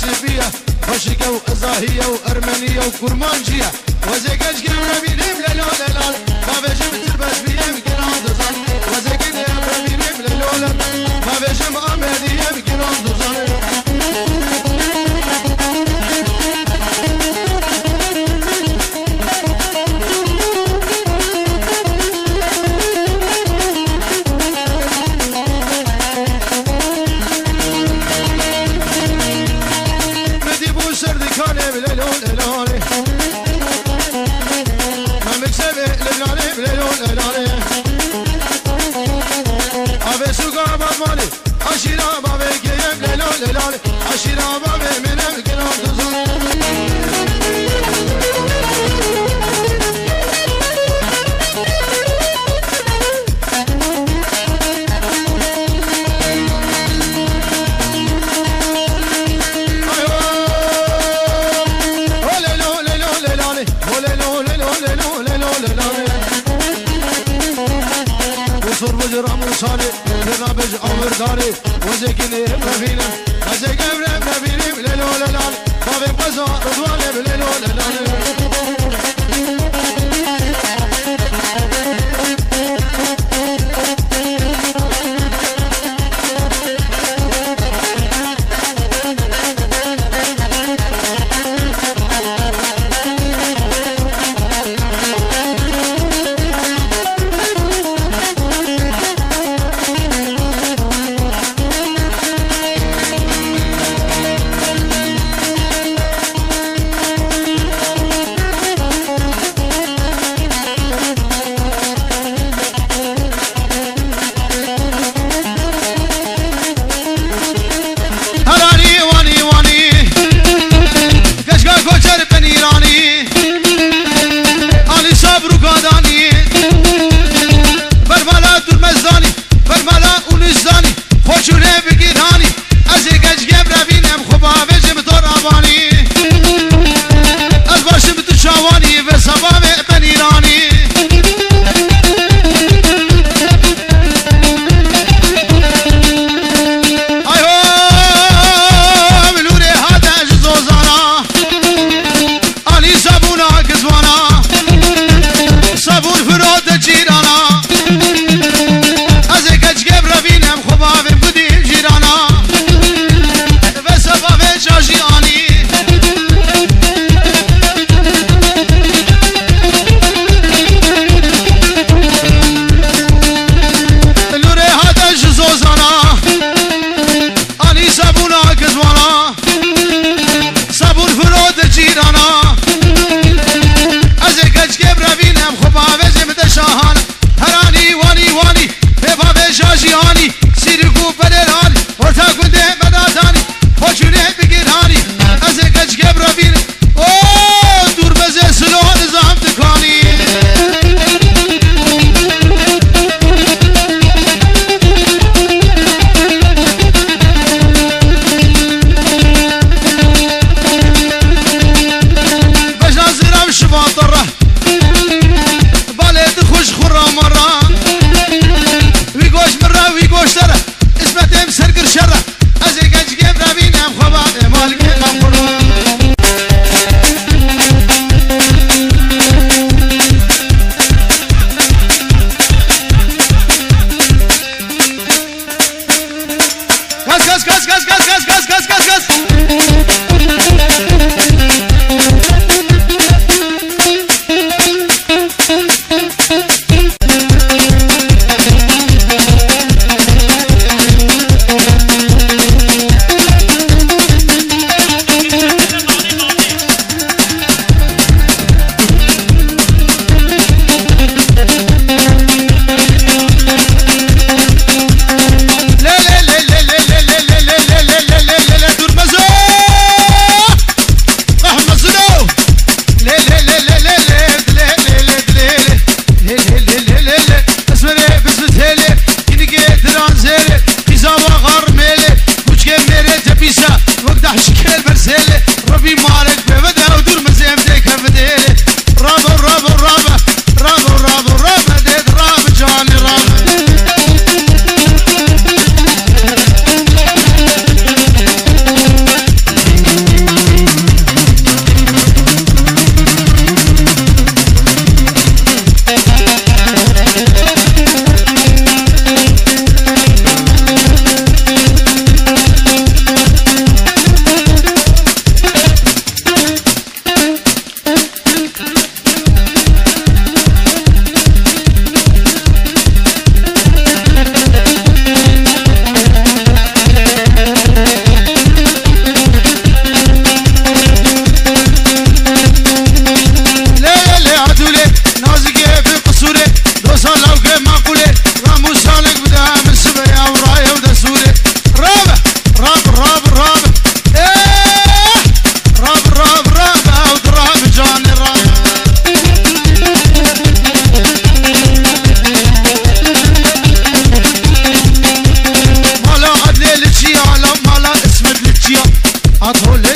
سبية وشقة وأزاهية وأرمنية وكرمانجية وزيقش قبل بينهم للولال ما بيجم تلبس بيهم كنان دزان وزيقين قبل بينهم للولال ما بيجم أمديهم كنان دزان برنامج عمر داري وزكيني برفينا وزكي برفيني بليل وللال بابي قزا رضواني بليل وللال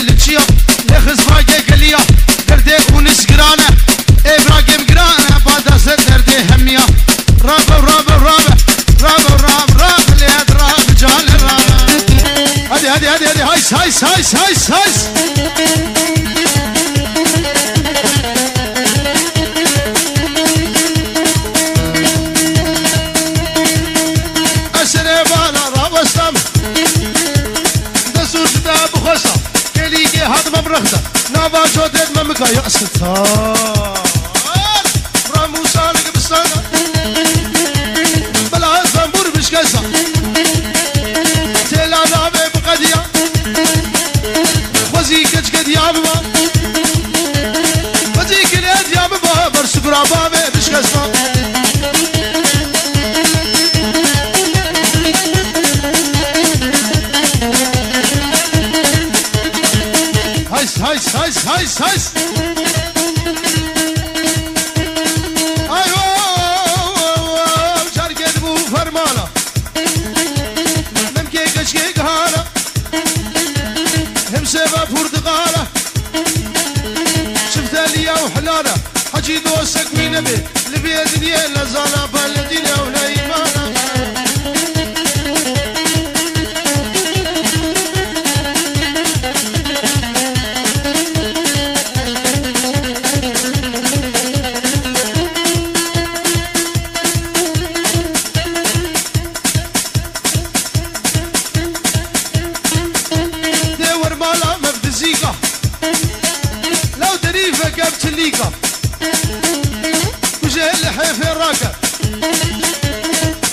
لچیا لخز باگه گلیا درده اونش گرانه ابراگم گرانه بعد از درده همیا راب راب راب راب راب راب لیاد راب جال راب هدی هدی هدی هدی هایس هایس هایس هایس هایس اسره بالا راب اسلام دسوش دا بخوصا کلیگی حد مبرخدا نابا جودت ممکا یا ستار رامو سالک بستانا بلا زنبور بشکسا تلا نابه بقدیا وزی کچ کدیا بما وزی کلید یا بما برسکرا بابه بشکسا هايس هايس هايس هايس ايوه شركة بو فرمانة ممكن كشكي قهارة هم سبا برتقالة شفت ليا وحلالة حجي دوسك مين بي لبي دنيا لزانا بلدينا ولا ايمانة تليقة وجه الحيف الراكة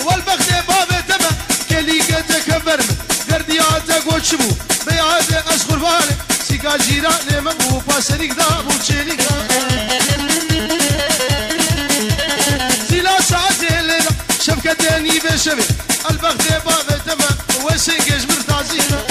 والبخت بابه تبع كليقتك برمه قردياتك وشبو بيعاد أشغل بالك سيقا جيران من وباسريك داب وشيليك زيلا ساعتين ليلة شبكة داني بشبه البخت بابه تبع وسنقش مرتازينا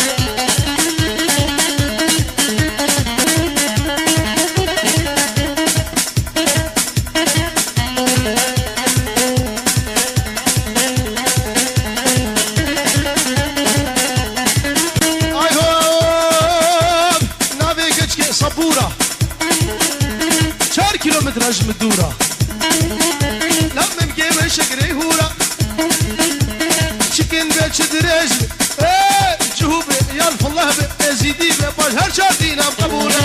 صبورة 4 كيلومتر أجم الدورة لما مجيبه شكري هورا شكين بيت شدريج جهوبي يالف الله بزيدي بباش هر شاردينا بقبولة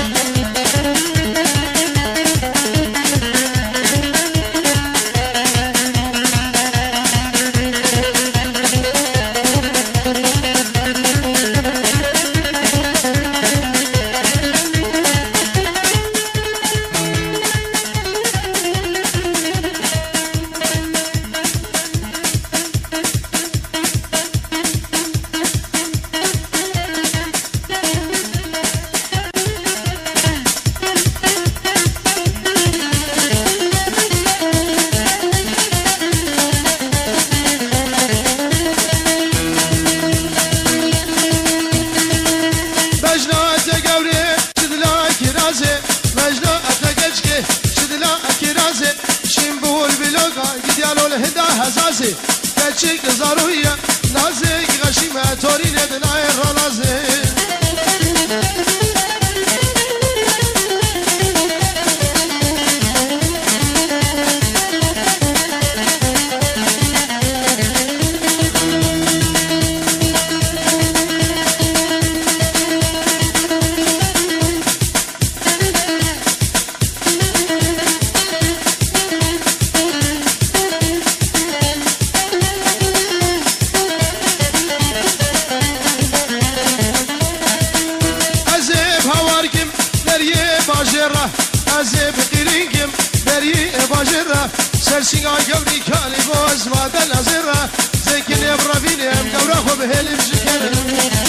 هزازي كاتشيك زاروية نازك غشيمة تورين دناي الرلازي أزيب قيرينكم بري باجرة سرسيقا قبري كالي بوز ما دل أزرة زيكن يبرا بينيم قورا خو بهيلي بشكر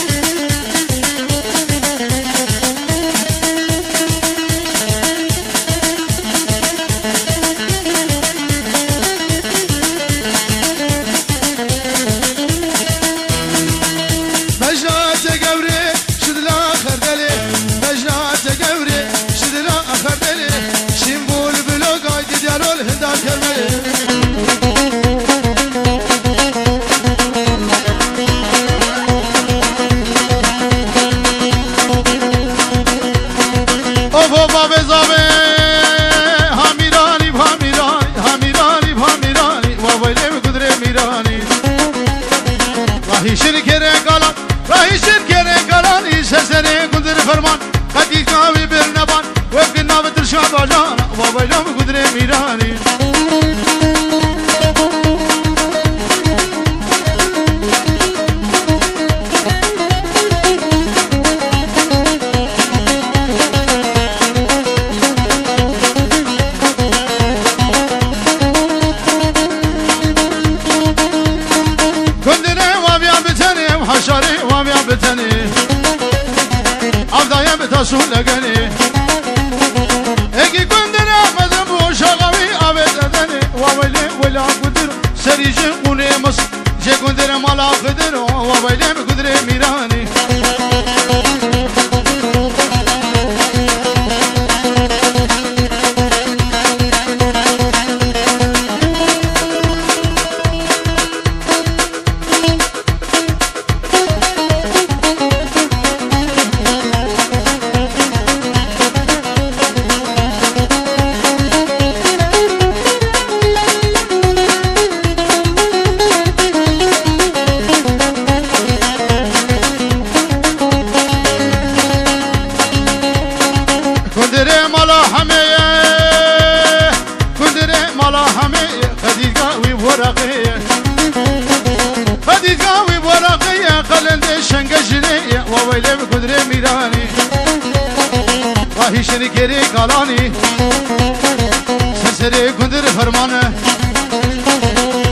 مجنات قوري شدلا خردلي مجنات قوري شدلا خردلي شنبول بلوغا ديالو الهندا كرملي وابلام قدر میرانی حشاري وام يا بتني عبدا يا بتسول لقني اجي كندنا مذنب وشغوي ابدني وويلي ولا قدر سريج قوني مص جي كندنا مالا قدر وويلي بقدر ميراني خديجاوي ورقية قلند شنقجني وويلي بقدر ميراني واهي شنكيري قالاني سرسري قدر فرمانه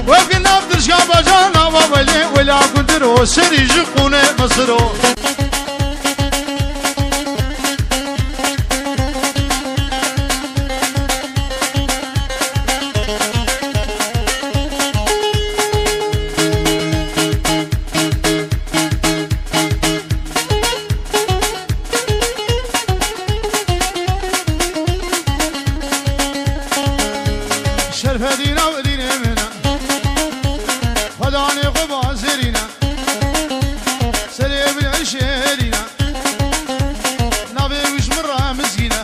وفي نافذر شابا جانا وويلي ولا قدر وسري جقوني مصرو شرف دينا ودينا منا خداني قبا زرينا سريب العشيرينا نبي وش مرة مسكينة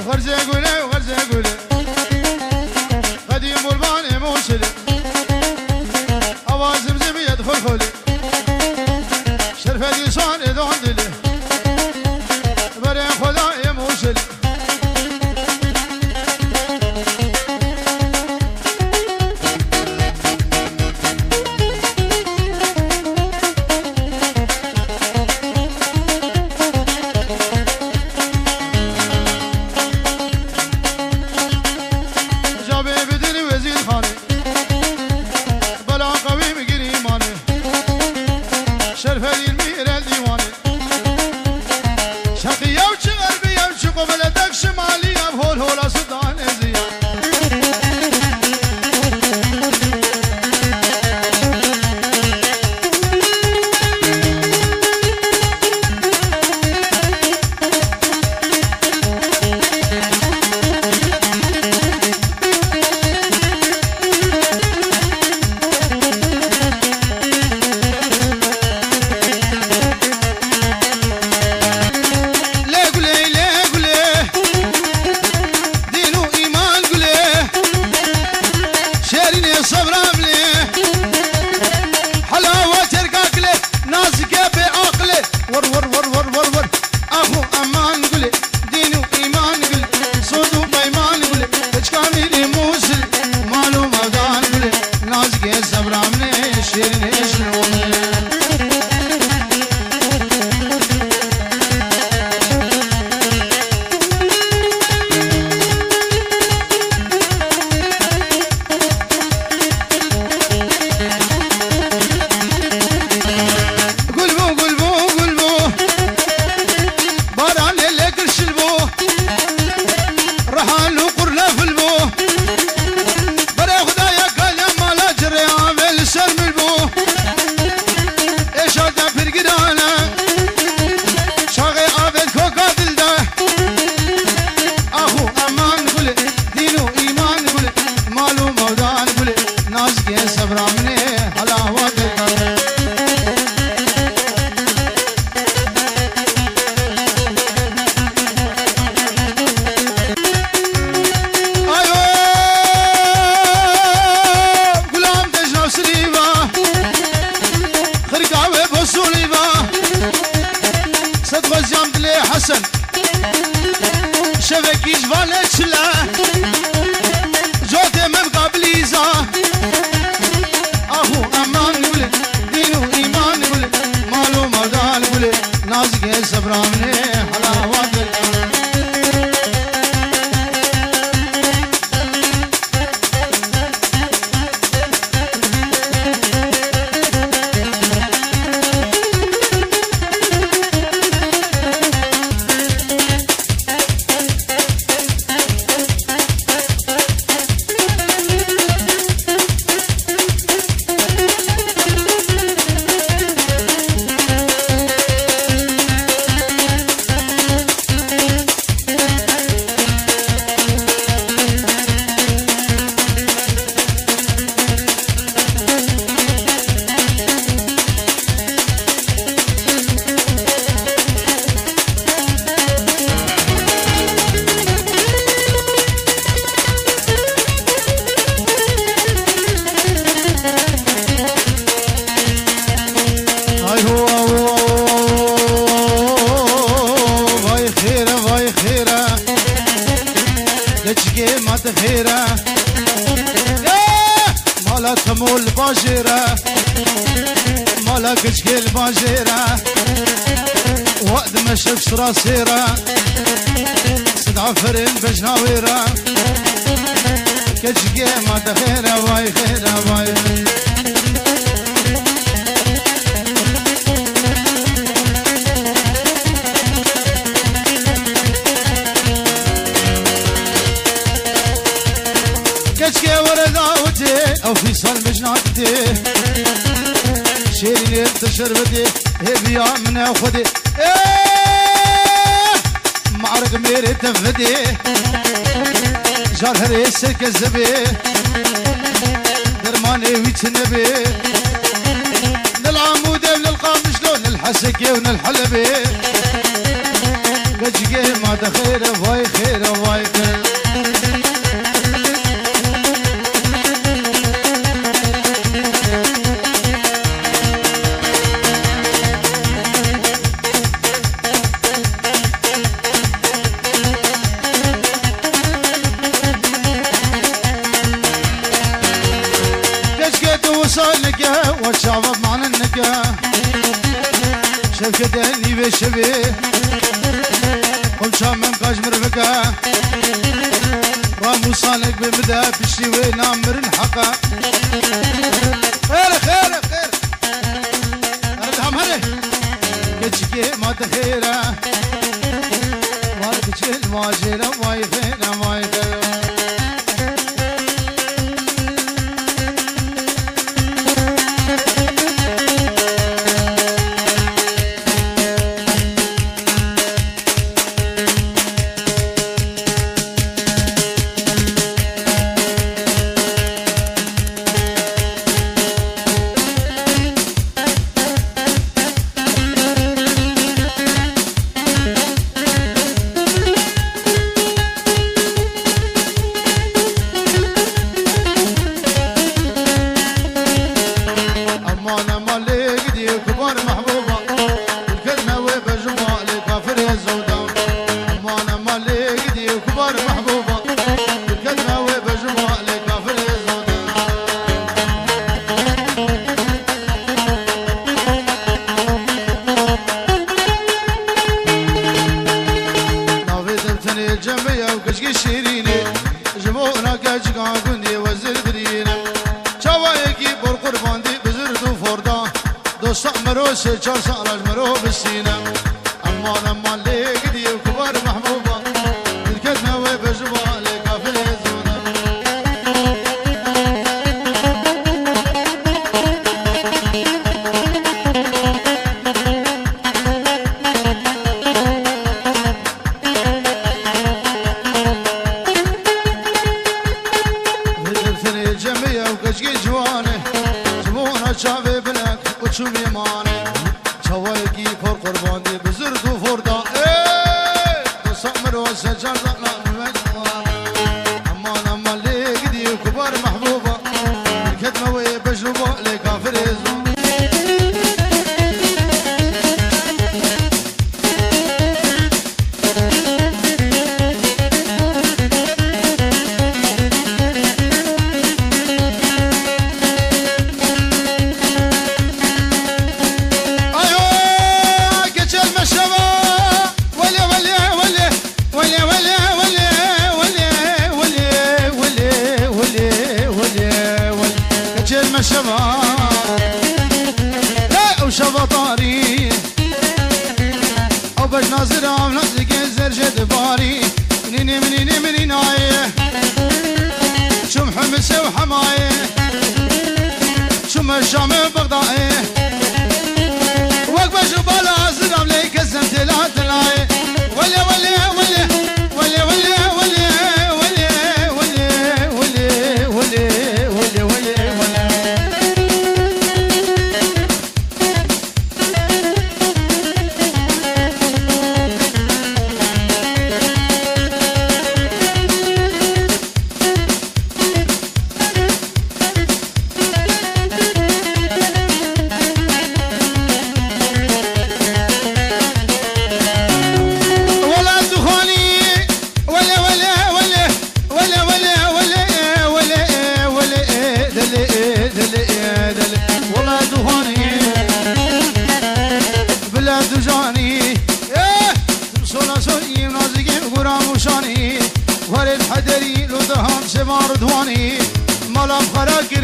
غرزة قولي وغرزة قولي قديم والباني موصلي أوازم زمي يدخل خولي شرفدي صار يدون دلي بري خداي موصل جابي بدري وزير خالي مالا تمول باجيرة مالا كشكيل باجيرة وقت ما شفت راسيرة صدع فرين بجناويرة كشكي ما تخيرة واي خيرة واي كشكي ورداوتي او في صال بجناوتي شيرين تشربتي هبيا من اخدي معرق ميري تفدي جارهري سلك الزبي درماني ويتنبي للعمودة وللقام شلون الحسكي ونالحلبي كجكي ما تخير واي خير واي خير والشعب معنا النكا شفكتني بشبي قل شامم قاج مرفكا رامو صالك بمدى بشي وينام مرن حقا خير خير خير اردهم هري كتشكي ما تخيرا واردك الماجرة واي خيرا واي خيرا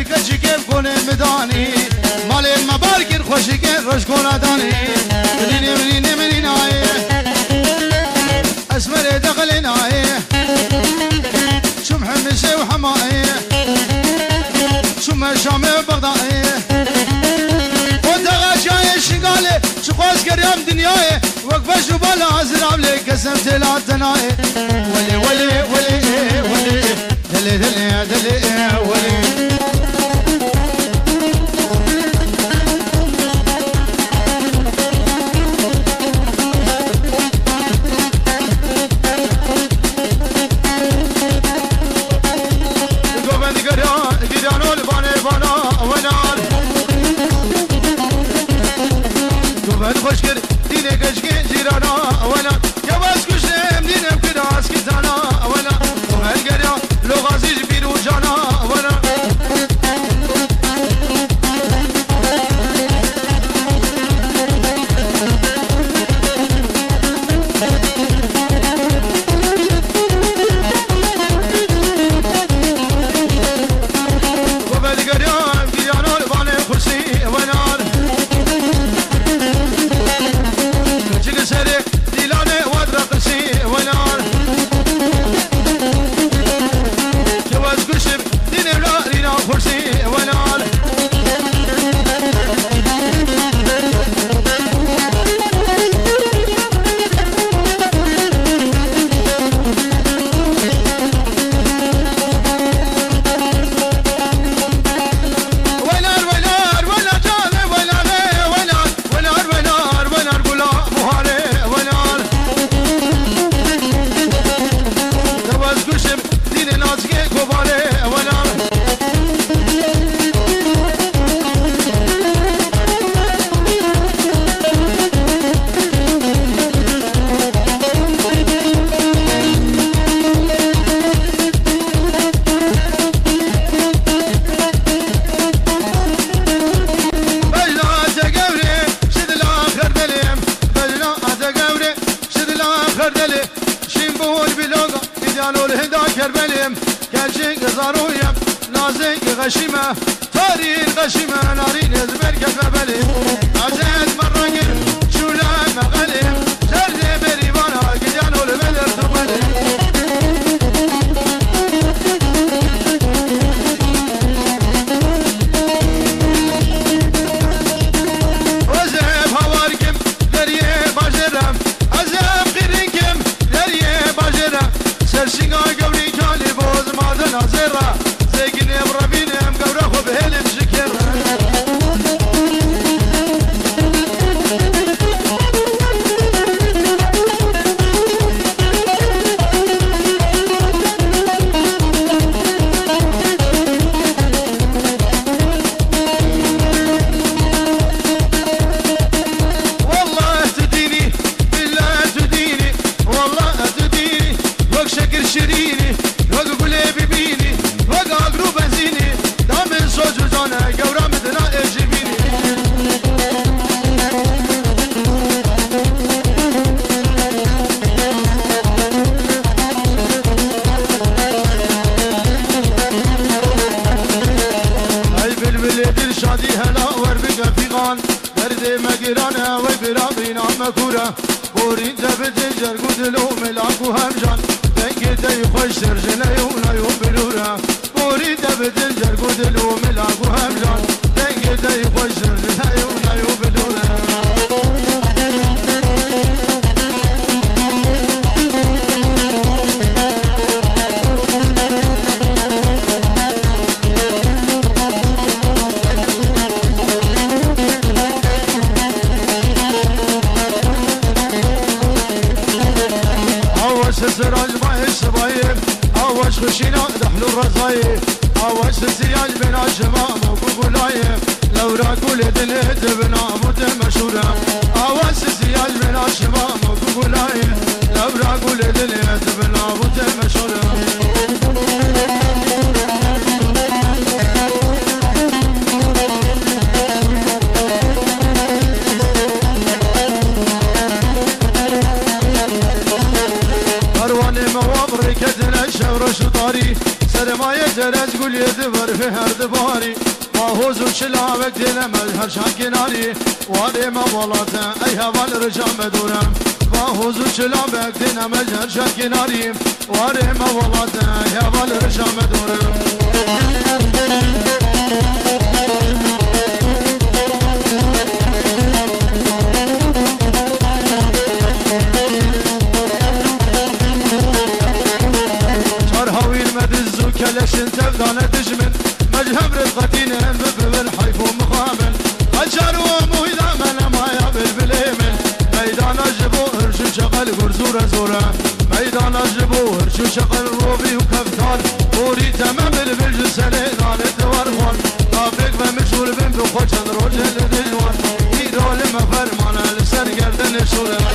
کچی که کنه مدانی مال المبارک خوشی که روش کنه دانی منین آیه اسمر دخل آیه شو محمسه وحمايه شو مشامه بغدايه ودغاشاي شقاله شو قوس كريم دنياي وقفش وبلا ازرع لي قسمت لا تناي ولي ولي ولي ولي دلي دلي دلي ولي خوش کرد دینه کشکی جیرانا اولا یا باز کشم دینم کراس کتانا اولا هر گریا لغازیش بیرو جانا اولا غشيمة تارين غشيمة نارين يزبر كفبلي عزيز مرقل شولا مغلي جرد بريبانا قديانو لبدر تقبلي وزيب هواركم دريه باجرم عزيب غيركم دريه باجرم سرشيقا قولي كالي بوز مادن عزيرا زيقني بربيني مقورخو بهيلي مشكر والله تديني بالله تديني والله تديني وق شكر شريني وق قولي ببيني وق اقرو بنزيني دامن صوت جانا قورا مدنا اجيبيني اي بلبل دل شادي هلا ور بقى في غان درد مقرانه وي برابينا مكوره بوري دبت جرقود لو ملاكو همجان دنگه دی خوش سرجنه یونا یو بلوره بوري دبت جرقود لو ملاكو همجان دنگه دی خوش سرجنه یونا یو بلوره سراج باي الصبايب اواش خشينا دحلو الرزايب اواش سياج بنا شمام وقولايب لو راكول دلت بنا موت مشهوره اواش سياج بنا شمام وقولايب لو راكول دلت بنا موت مشهوره سرمایه جرز گل یه دور فيها مردباري باهوز وشلاوك دينا مجهر شان كناري واري ما بولاتا اي هوال رجع مدورم باهوز وشلاوك دينا مجهر شان كناري واري ما بولاتا اي هوال رجع مدورم كلشن تبدان تجمل مجهم رزقتين ببل حيف ومقابل الجار ومويدا من ما يابل باليمن ميدان الجبو هرشو شغل غرزورة زورة ميدان الجبو هرشو شغل روبي وكفتان وري تمام بالجسنة دانت ورخون طابق ومشهور بن بخوشن روجل دجوان يدول مفرمان لسر گردن شورة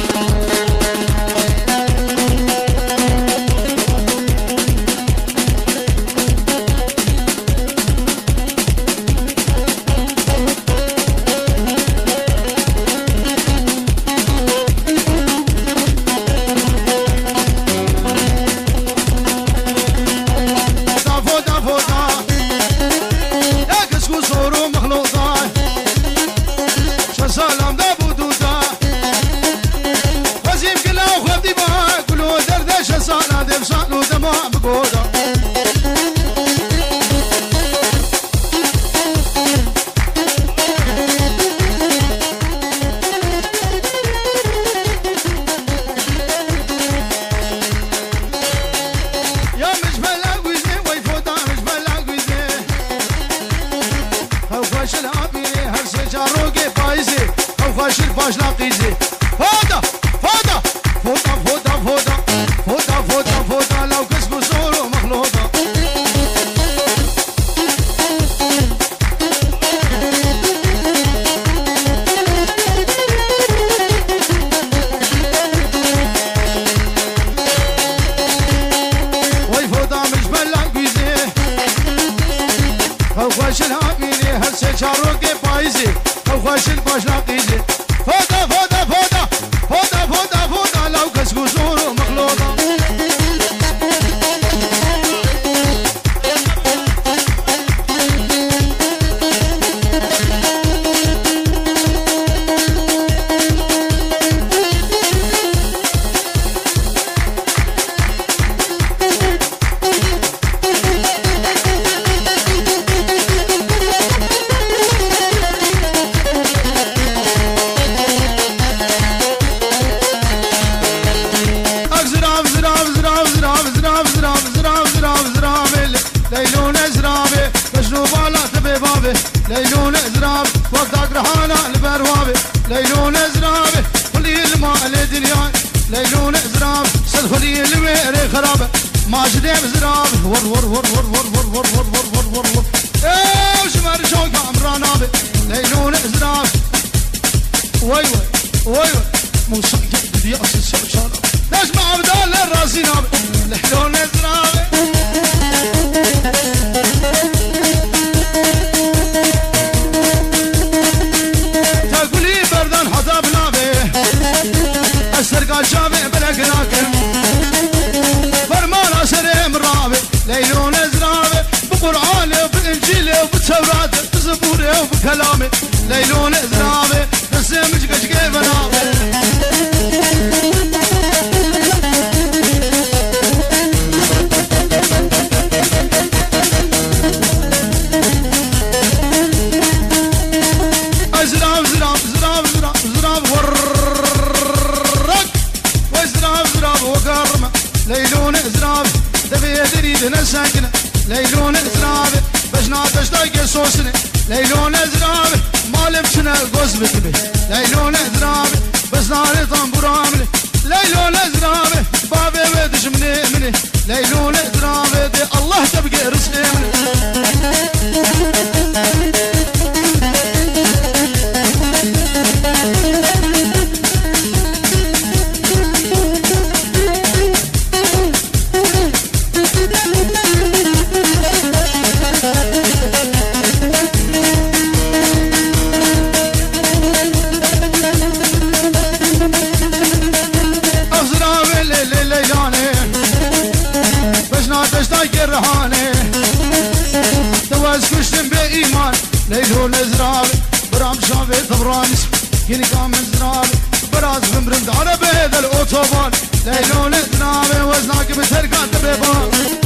ليلون ازراب وقتك رهانة البروابي ليلون ازراب خلي الماء لدنيا ليلون ازراب سد خلي الميري خرابة ماجد ازراب ور ور ور ور ور ور ور ور ور ور ور ور ايه شمر شوق عمرانابي ليلون ازراب وي وي وي وي موسى جدد يا أسي سوشانا ليش ما عبدال الراسي نابي ليلون ازراب السرقال شابه بلقناكم فرمان سريم رابي ليلون ازرابي بقرآني وبإنجيلي وبتوراة بزبوري وبكلامي ليلون ازرابي نسمج قشقي بنابي ازراب زراب زراب زراب زراب وقرمة ليلون ازراب دبي دريد نساكنة ليلون ازراب بجنا تشتاق صوصني ليلون ازراب مالم شنا قوز بكبي ليلون ازراب بس ناري طنبور عاملي ليلون ازراب بابي ودش مني ليلون ازراب دي الله تبقى رزقي مني من بإيمان ليلو نزراب برام شافي تبرانس يني كامل زراب براز بمرند على بهذا الأوتوبان ليلو نزراب وزناك بتركات بيبان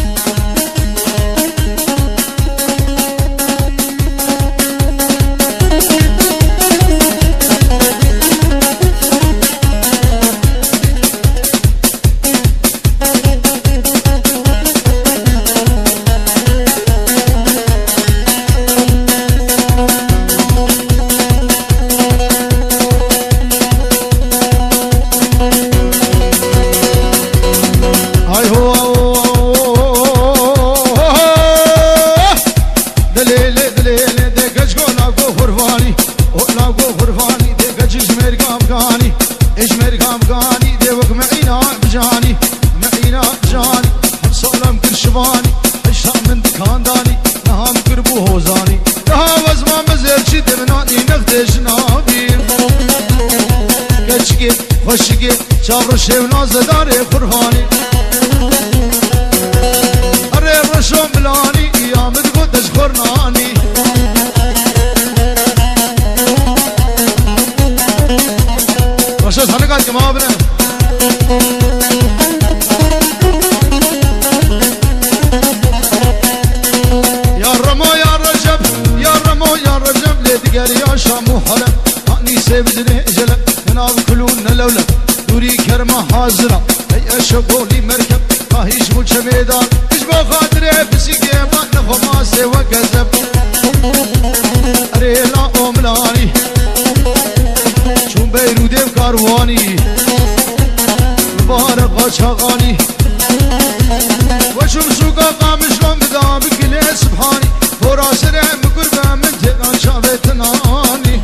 شابر شیونا زدار قربانی اره رشو ملانی یامد گودش خورنانی رشو سنگات که ما برن یا رمو یا رجب یا رمو یا رجب لیدگر یا شامو حلم آنی سیبدنه جلب مناب کلون نلولب دوری کرمه حاضرة ای اشبولی مرکب خواهیش بود چه میدان ایش با خاطره بسیگه من نخماسه و گذب اره لا املانی چون بیرودم کاروانی مبارق قاچاقانی و چون سوقا قامش لون بدا بکله سبحانی فراسره مقربه من تقان شاوه تنانی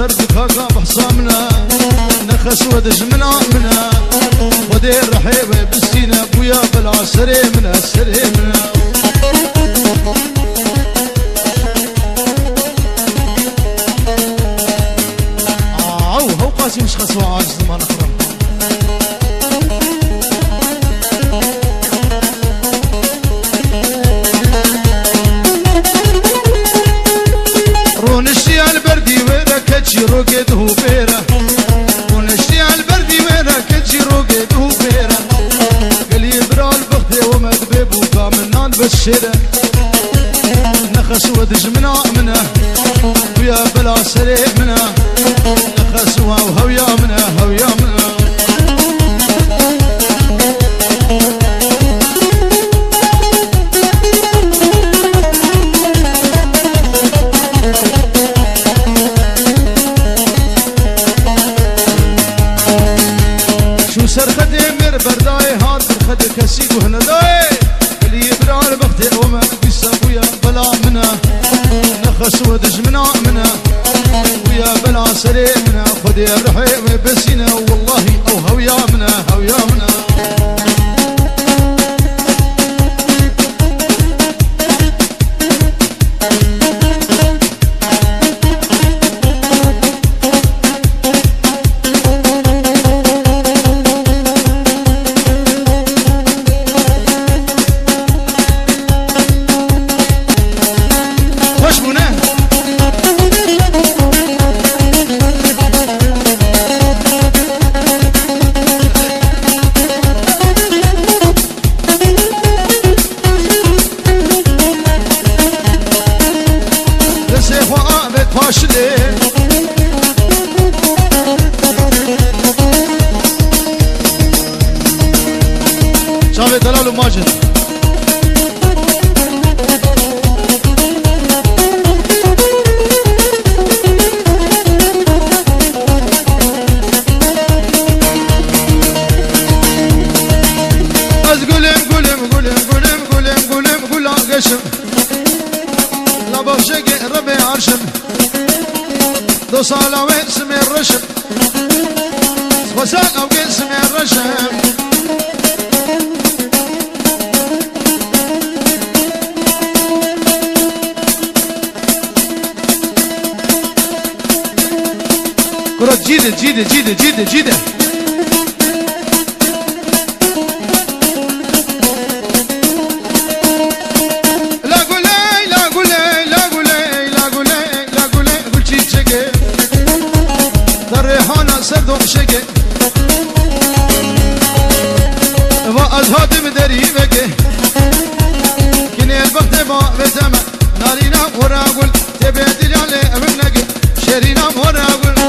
سرد كاكا بحصامنا نخس ودج من عمنا ودي الرحيبة بالسينا بويا بلا سريمنا سريمنا هو قاسي مش خسوا عاجز ما نخرم رونشتي على البردي ويرا كتشي روكيد هو بيرا رونشتي على البردي ويرا كتشي روكيد هو بيرا قلي برا البختي ومدبب وكاملنا بالشيرة نخس ودج من عمنا ويا بلا سريمنا نخسوا وهويا منا هويا منا شو سرخدي مر برداي هاد خد كسيد وهنا داي اللي يبرار بختي وما بيسويا بلا منا نخس ودج منا منا ويا بلا سليمنا خدي الرحيم بسينا والله او هويا منا هويا منا شافي دلال وماجد از قولم قشم لا بخشق ربي عرشم دو صالة واسمي الرشم وساق وقسمي الرشم كرة جيدة جيدة جيدة جيدة جيدة لا قولي لا قولي لا قولي لا قولي لا قولي قول شي شقي الريحانة سردو شقي وأزهاد مدري بقي كني البخت ما بسمع نارينا ورا قول تبعتي علي ابنك شرينا ورا قول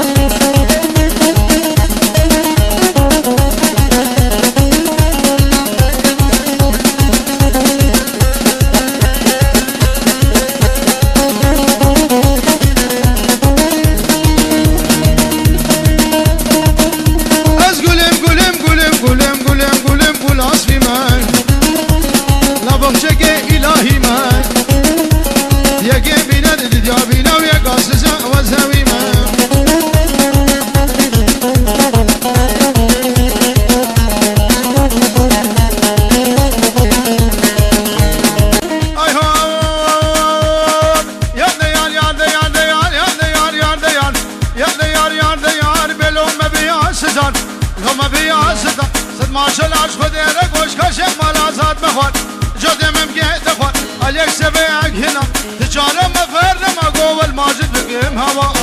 ماشل عش خديرك وش كشف ملازات مخوان جد ممكن تخوان عليك سبيعك هنا تجارة مفر لما قوة الماجد بقيم هوا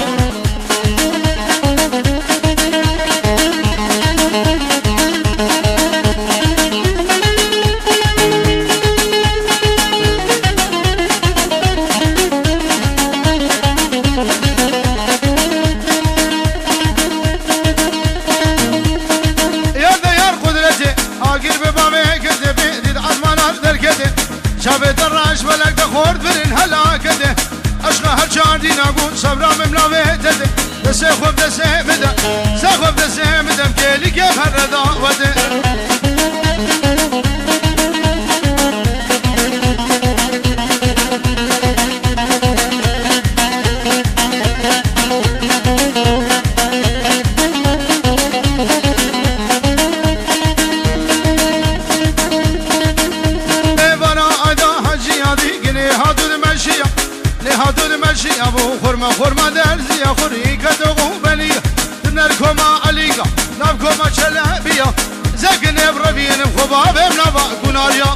شافت الراش بلك دخورد برن هلاكته اشقى هالشاردي نقول صبرا مملاويته دسخوف دسمده سخوف دسمده مكيلي كيف هالرضاوته درشي ابو خرمه درزي خوري كدغو بلي نركما عليقا نبكما شلابيا زكن بربين خباب بنبا كناريا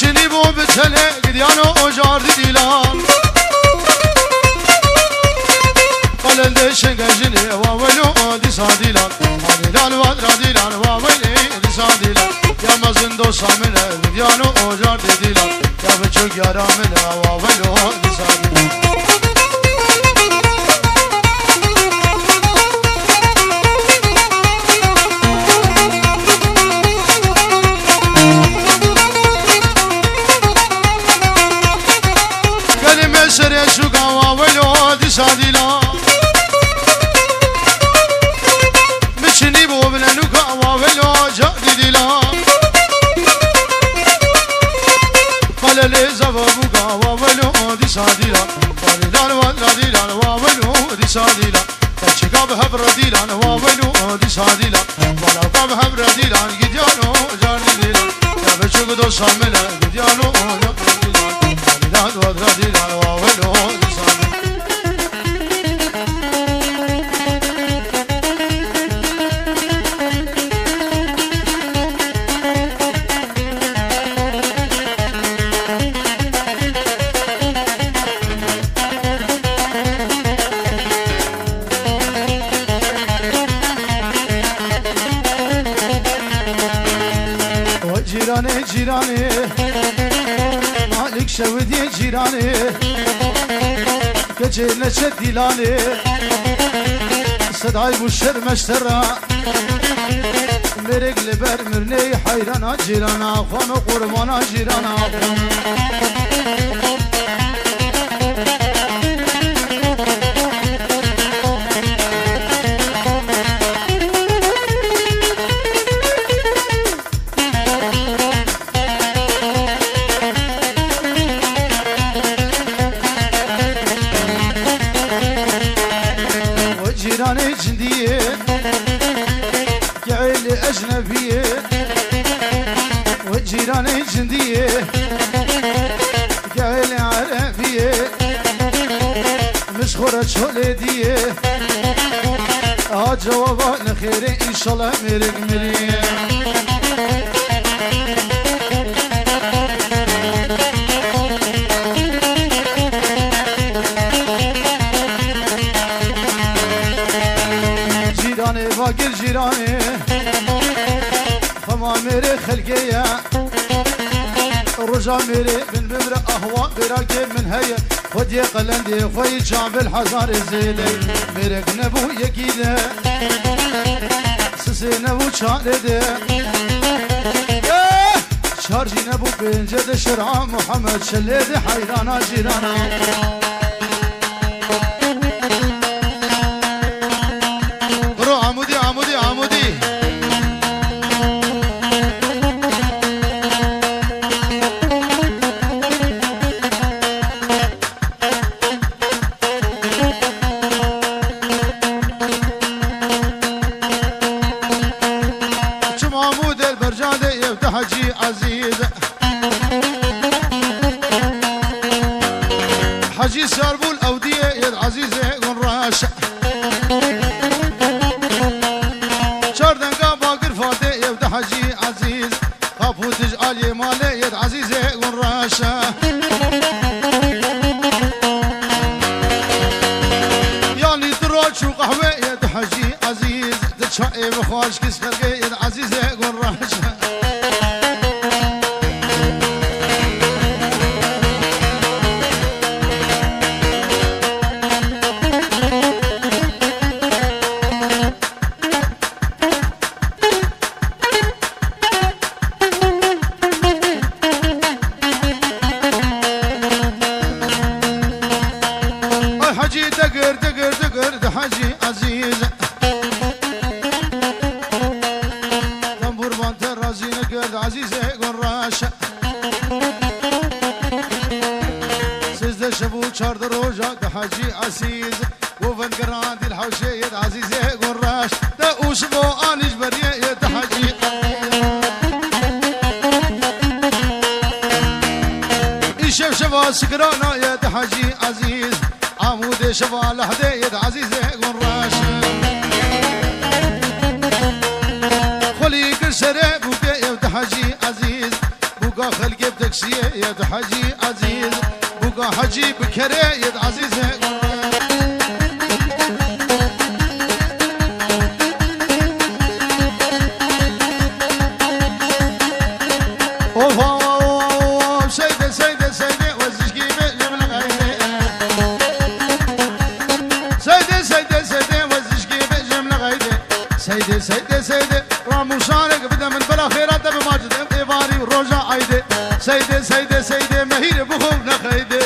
مشني بو بتله قديانو اجار ديلان قال لي شنجني واولو دي صاديلان ديلان وادرا ديلان واولي دي صاديلان يا مزندو سامن قديانو اجار ديلان يا بچو يارا من واولو دي صاديلان صاديلا مشني بو بلنوكا واولو جادي ديلا قال لي زبابوكا واولو دي صاديلا قال وادرا ديلا واولو دي صاديلا تشكا بهبر ديلا واولو دي صاديلا ولا بهبر ديلا قديانو جادي ديلا يا بشوك دو شامل قديانو جادي وادرا ديلا واولو دي صاديلا جيراني مالك شودي جيراني كجي نشد ديلاني صداي بوشر مشترا مرق لبر مرني حيرانا جيرانا خانو قربانا جيرانا جيراني جندية كعيلي أجنبية وجيراني جندية كعيلي عربية مشخورة شولدية جوابات خيري إن شاء الله مرق مريم باقر جيراني خما ميري خلقية رجا ميري بن بمرة أهواء براكب من هيا خدي قلندي خوي شعب الحزار الزيدي ميرك نبو يكيدة سسي نبو شاردة شارجي نبو بنجد شرع محمد شليدي حيرانا جيرانا حجي عزيز حجي ساربو الأودية يد عزيزة ونراشة شاردن قاباقر فاتي يبدا حجي عزيز قابو تجعل يمالي يد عزيزة ونراشة يعني دراج وقهوة يد حجي عزيز تشعي بخواش كس خلقي يد عزيزة ونراشة سجده شبو چارد روجا ده حجي عزيز وفن قران دي الحوشية عزيزي قراش ده وشبو آنيش بريه ده حجي إيشف شفا سكرانا يا ده حجي عزيز عمود شفا لحدي يد عزيزي قراش خلي كشري بوكي يا ده حجي عزيز بوكا خلقي بتكسيه يا ده حجي عزيز بوكا حجي بكري يد عزيزي سيدي سيدي رامو شارك بدا من بلا خيرات بماجد ايفاري وروجا عيدي سيدي سيدي سيدي مهير بخوفنا خيدي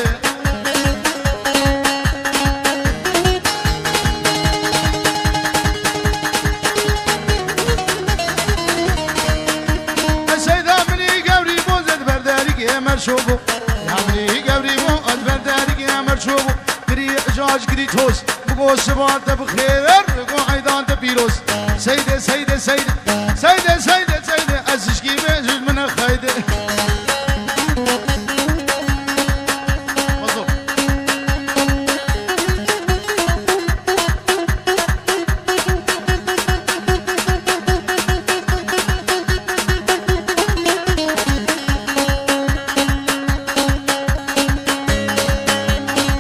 السيدة مني قبري بوزد بردارك يا مرشوبو يا مني قبري بوزد بردارك يا مرشوبو كري اجاج كري توس بقو سبات بخير بقو عيدان تبيروس سيدي سيدي سيدي سيدي سيدي سيدي أزشكي بجل من خيدي مظلوم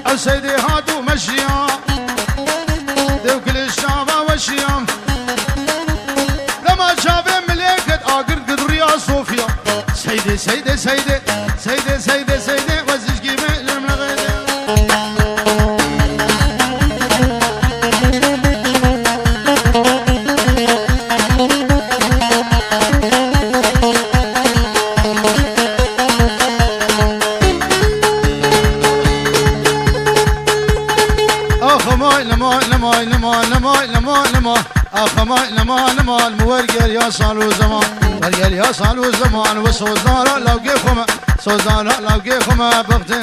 السيدي هاتو مشيا دو كل الشعب وشيا صوفيا سيدي سيدي سيدي سيدي سيدي سيدي وزشكي من من غيري اخ ماي لما لما لما لما لما لما اخ ماي لما لما المورقل يا صالو زمان ورقل يا صالو زمان وصوزارا لو قيخما صوزارا لو قيخما بغتن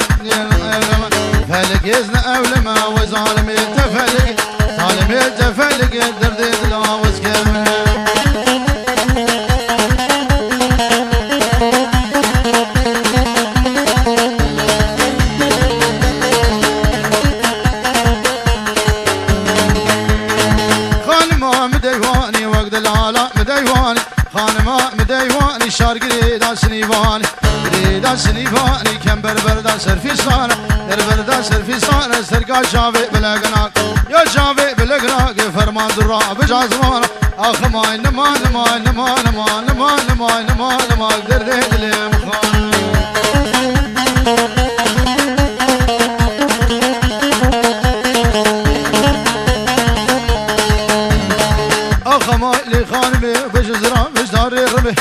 فلك يزن اولما وظالمي تفلق ظالمي تفلق دردي لا وسكر شارقري سنيفاني قريدا سنيفاني كم بربردا سرفيسانا بربردا سرفيسانا سرقا شافي بلقناك يا شافي بلقناك فرمان درا بجازمانا اخ ماي نما نما نما نما نما نما نما نما قدر دلي مخان اخ ماي لي خانمي بجزرا بجدار ربي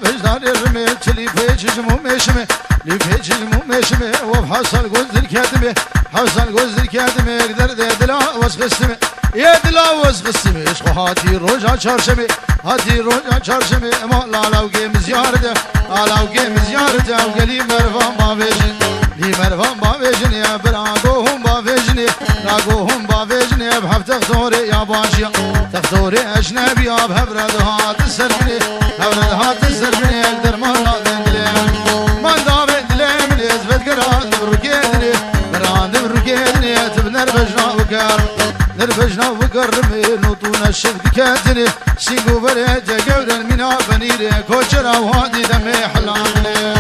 بجدار الرمي تلي فيج مشمي لي فيج مشمي وبحصل جوز الكاتمي حصل جوز الكاتمي قدر دلا وسخسمي يا دلا وسخسمي عشق هاتي روجا شرشمي هاتي روجا شرشمي ما لا لو جيم زيارته لو جيم زيارته وقلي مرفان بافيجن لي مرفان بافيجن يا براغوهم بافيجني راغوهم بافيجني بحب تختوري يا باشيا تختوري اجنبي يا بهبرد هات السرمني هبرد هات السرمني اقدر ما نادني ما دابني من يزبد قران بركيدني بران بركيدني تبنربجنا وكر نربجنا وكرمي نطونا الشفق كاتني سيقو بريت قورا من بنيري كوشرا وهادي دمي حلامني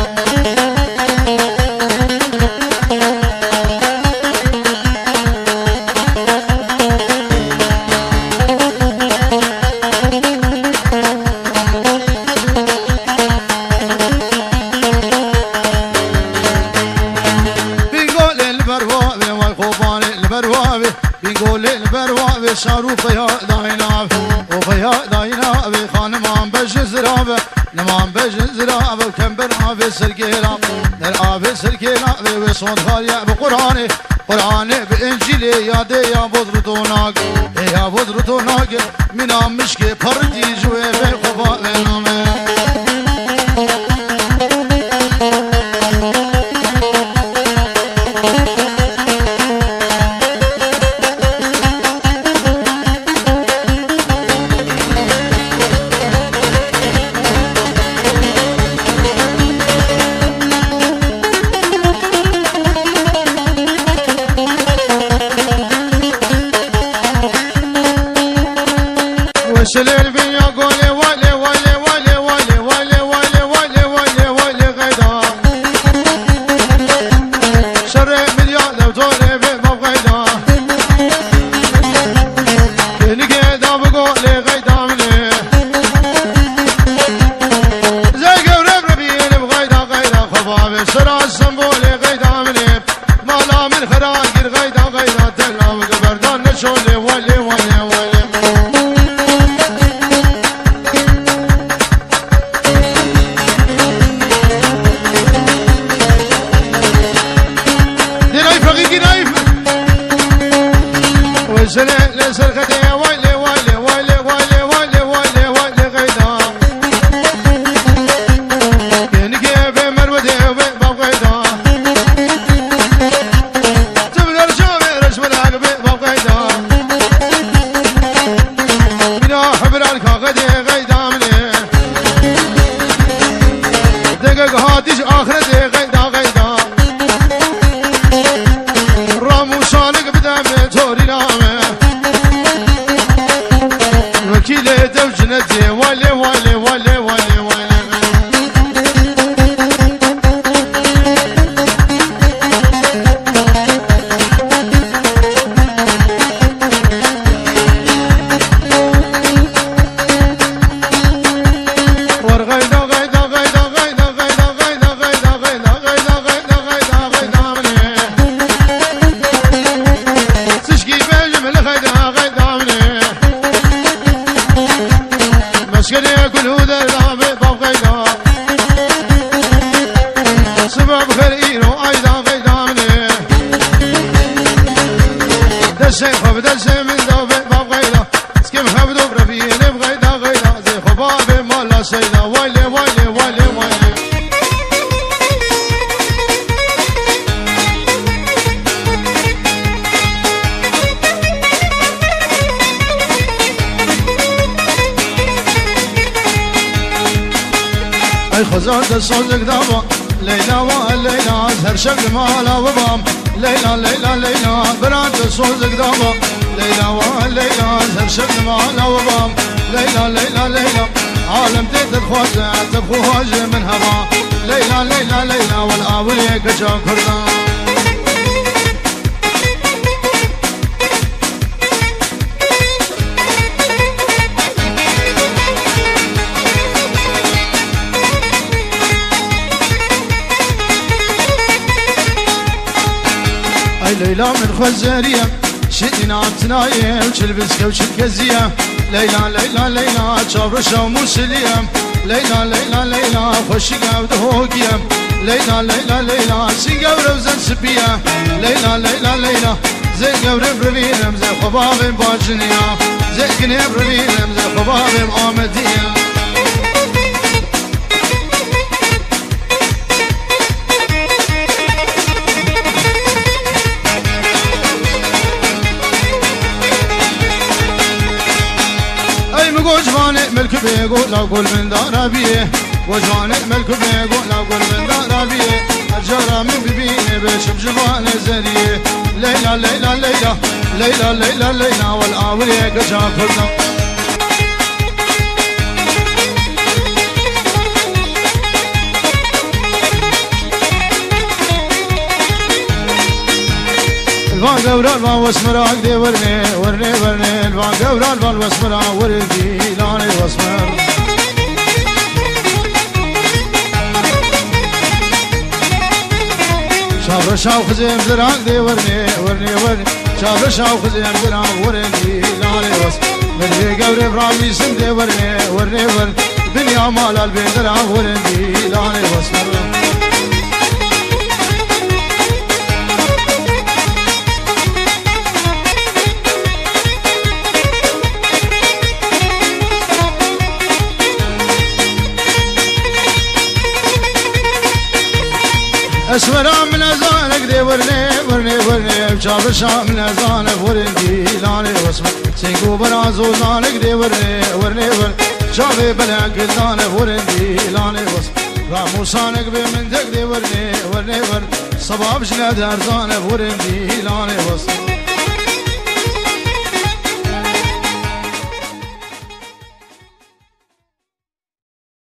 بيقول البروابي صاروا فيها دايناب وفيها دايناب خانمان بجزرابه نمان بجزرابه وكمبر عابي سرقيلاب نرعابي سرقيلاب وصوت خالية بقراني قراني بإنجيلي يا دي يا بودرتوناك يا بودرتوناك من مشكي بردي جوي بالخفاء نامي وشلل بيا قولي ولي ولي ولي ولي ولي ولي ولي ولي ولي غيدا شري مليون لو تولي بما غيدا اللي قيدا بقولي غيدا مني زي قورب ربيني بغيدا غيدا خفافي شرا السنبولي غيدا مني مالا من خراقر غيدا غيدا تلا وقبردان نشولي ولي ولي ولي وزلي لسرقتي ويلي ويلي ويلي ويلي ويلي ويلي ويلي غيدا كنكي بمرودي وباب غيدا تبدر شوفي رشم العقبي باب غيدا بنا حبر الكاغدي غيدا مني دقق هاتيش آخرتي غيدا غيدا رامو شالق بدم توري نامه وكيلة دوجنتي ولي ولي ولي ولي ولي ورغيدا غيدا غيدا غيدا غيدا غيدا غيدا غيدا غيدا غيدا غيدا غيدا مني تشكي بجمل غيدا غيدا مني مشكلة كل هدى الرابع باب غيدا سبب خير وأيضا غيدا مني دشي خب دشي من دوبي باب غيدا سكيم خبدو بربيني بغيدا غيدا زي خبابي مالا سيدا ويلي ويلي ويلي ويلي اي خزان صوتك دابا ليلى والليلى زهر شكل مالا وبام ليلى ليلى ليلى براد صوتك دابا ليلى والليلى زهر شكل مالا وبام ليلى ليلى ليلى عالم تدد خوزة تبخوج من هوا ليلى ليلى ليلى والآوليك جا كردان اي ليلى من خزارية شدنا عبتناية وشلبسكة وشلكزية ليلى ليلى ليلى شابرشة وموسلية ليلى ليلى ليلى خوشقة ودهوقية ليلى ليلى ليلى سيقة وروزن سبية ليلى ليلى ليلى زي قورب ربينم زي خبابي باجنية زي قنيب ربينم زي خبابي مآمدية وجواني ملك بيقول لو قول من دارابيه وجواني ملك بيقول لو قول من دارابيه الجرى من ببيني بشب جواني زريه ليلى ليلى ليلى ليلى ليلى ليلى والآوليك جا كلنا الفان قورا الفان واسمرا عقدي ورني ورني ورني الفان قورا الفان واسمرا وردي لاني واسمر شابر شاو خزيم زرا عقدي ورني ورني ورني شابر شاو خزيم زرا وردي لاني واسمر ورني قوري برامي سندي ورني ورني ورني دنيا مال البين زرا وردي لاني واسمر اسمرا من ازانك دي ورني بشاب الشام من ازانك ورندي لاني واسمر سينكو برازو زانك دي ورني شابي بلانك زانك ورندي لاني واسمر راموسانك بمنتك دي ورني صباب جناد ارزانك ورندي لاني واسمر